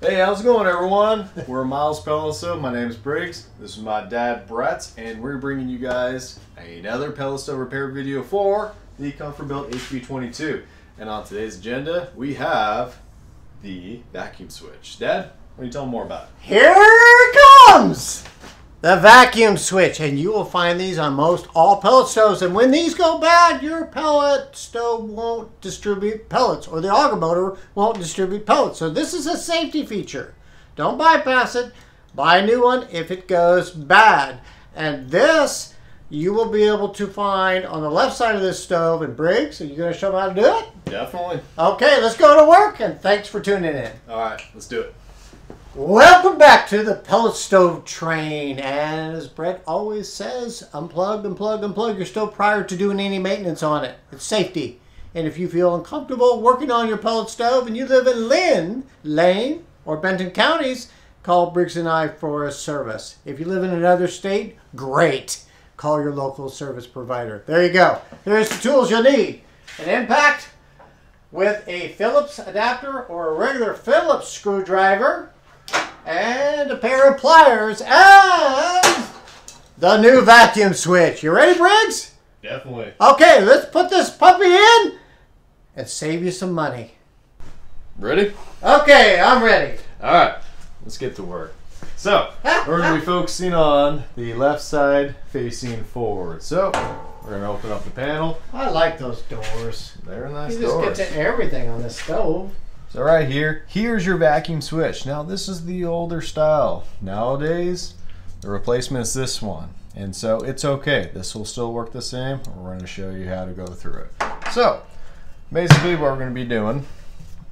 Hey, how's it going, everyone? We're Miles Pellet Stove. My name is Briggs. This is my dad, Brett, and we're bringing you guys another pellet stove repair video for the ComfortBilt HP22. And on today's agenda, we have the vacuum switch. Dad, what do you tell them more about it? Here it comes! The vacuum switch, and you will find these on most all pellet stoves. And when these go bad, your pellet stove won't distribute pellets, or the auger motor won't distribute pellets. So this is a safety feature. Don't bypass it. Buy a new one if it goes bad. And this you will be able to find on the left side of this stove. And Briggs, are you going to show them how to do it? Definitely. Okay, let's go to work, and thanks for tuning in. All right, let's do it. Welcome back to the pellet stove train, and as Brett always says, unplug, unplug, unplug your stove prior to doing any maintenance on it. It's safety. And if you feel uncomfortable working on your pellet stove and you live in Lynn, Lane, or Benton counties, call Briggs and I for a service. If you live in another state, great. Call your local service provider. There you go. Here's the tools you'll need. An impact with a Phillips adapter or a regular Phillips screwdriver, and a pair of pliers, and the new vacuum switch. You ready, Briggs? Definitely. Okay, let's put this puppy in and save you some money. Ready? Okay, I'm ready. All right, let's get to work. So, we're going to be focusing on the left side facing forward. So, we're going to open up the panel. I like those doors. They're nice You just doors. get to everything on this stove. So right here, here's your vacuum switch. Now this is the older style. Nowadays, the replacement is this one. And so it's okay. This will still work the same. We're going to show you how to go through it. So basically what we're going to be doing,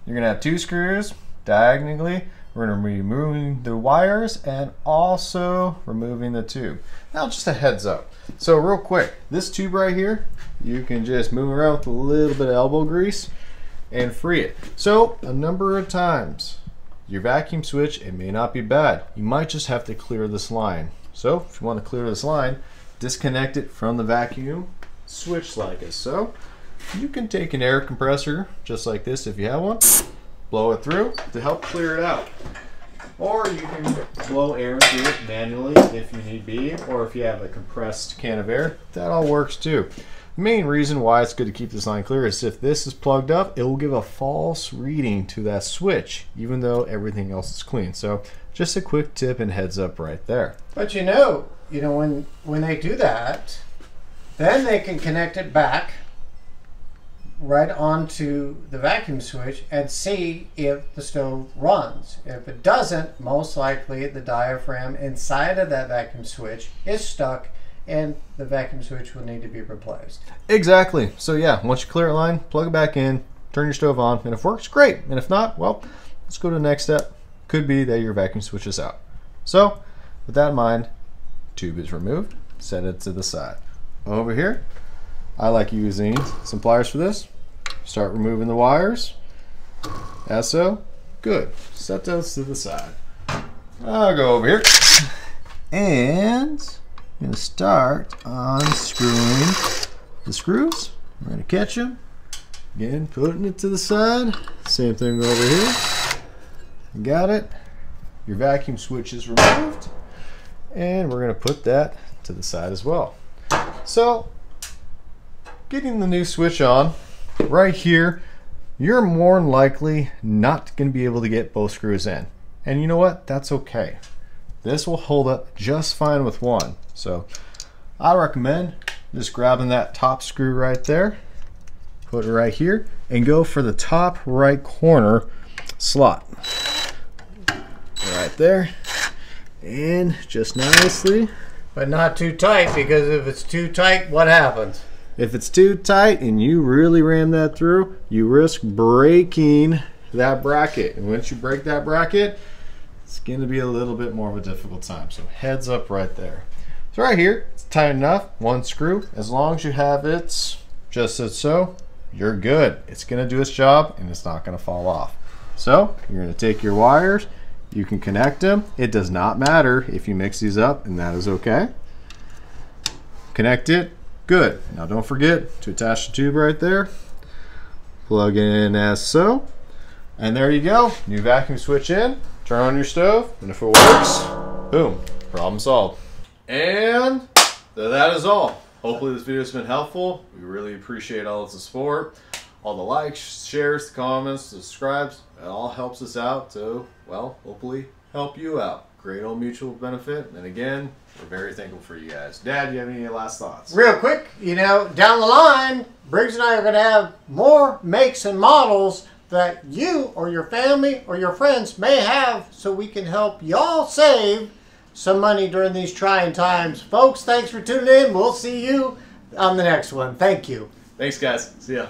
you're going to have two screws diagonally. We're going to be removing the wires and also removing the tube. Now just a heads up. So real quick, this tube right here, you can just move around with a little bit of elbow grease and free it. So a number of times your vacuum switch, it may not be bad. You might just have to clear this line. So if you want to clear this line, disconnect it from the vacuum switch like this. So you can take an air compressor just like this if you have one, blow it through to help clear it out. Or you can blow air through it manually if you need be, or if you have a compressed can of air, that all works too. The main reason why it's good to keep this line clear is if this is plugged up, it will give a false reading to that switch, even though everything else is clean. So just a quick tip and heads up right there. But you know when they do that, then they can connect it back right onto the vacuum switch and see if the stove runs. If it doesn't, most likely the diaphragm inside of that vacuum switch is stuck and the vacuum switch will need to be replaced. Exactly. So yeah, once you clear a line, plug it back in, turn your stove on, and if it works, great. And if not, well, let's go to the next step. Could be that your vacuum switch is out. So with that in mind, tube is removed, set it to the side. Over here, I like using some pliers for this. Start removing the wires, as so. Good. Set those to the side. I'll go over here and I'm going to start unscrewing the screws. I'm going to catch them. Again, putting it to the side. Same thing over here. Got it. Your vacuum switch is removed. And we're going to put that to the side as well. So, getting the new switch on, right here, you're more than likely not going to be able to get both screws in. And you know what? That's okay. This will hold up just fine with one. So I recommend just grabbing that top screw right there, put it right here, and go for the top right corner slot. Right there. And just nicely. But not too tight, because if it's too tight, what happens? If it's too tight and you really ram that through, you risk breaking that bracket. And once you break that bracket, it's going to be a little bit more of a difficult time. So heads up right there. So right here, it's tight enough, one screw. As long as you have it just as so, you're good. It's going to do its job and it's not going to fall off. So you're going to take your wires, you can connect them. It does not matter if you mix these up, and that is okay. Connect it, good. Now don't forget to attach the tube right there. Plug in as so. And there you go, new vacuum switch in. turn on your stove, and if it works, boom, problem solved. And that is all. Hopefully this video has been helpful. We really appreciate all of the support, all the likes, shares, the comments, the subscribes. It all helps us out to, well, hopefully help you out. Great old mutual benefit. And again, we're very thankful for you guys. Dad, you have any last thoughts? Real quick, you know, down the line, Briggs and I are going to have more makes and models that you or your family or your friends may have, so we can help y'all save some money during these trying times. Folks, thanks for tuning in. We'll see you on the next one. Thank you. Thanks, guys. See ya.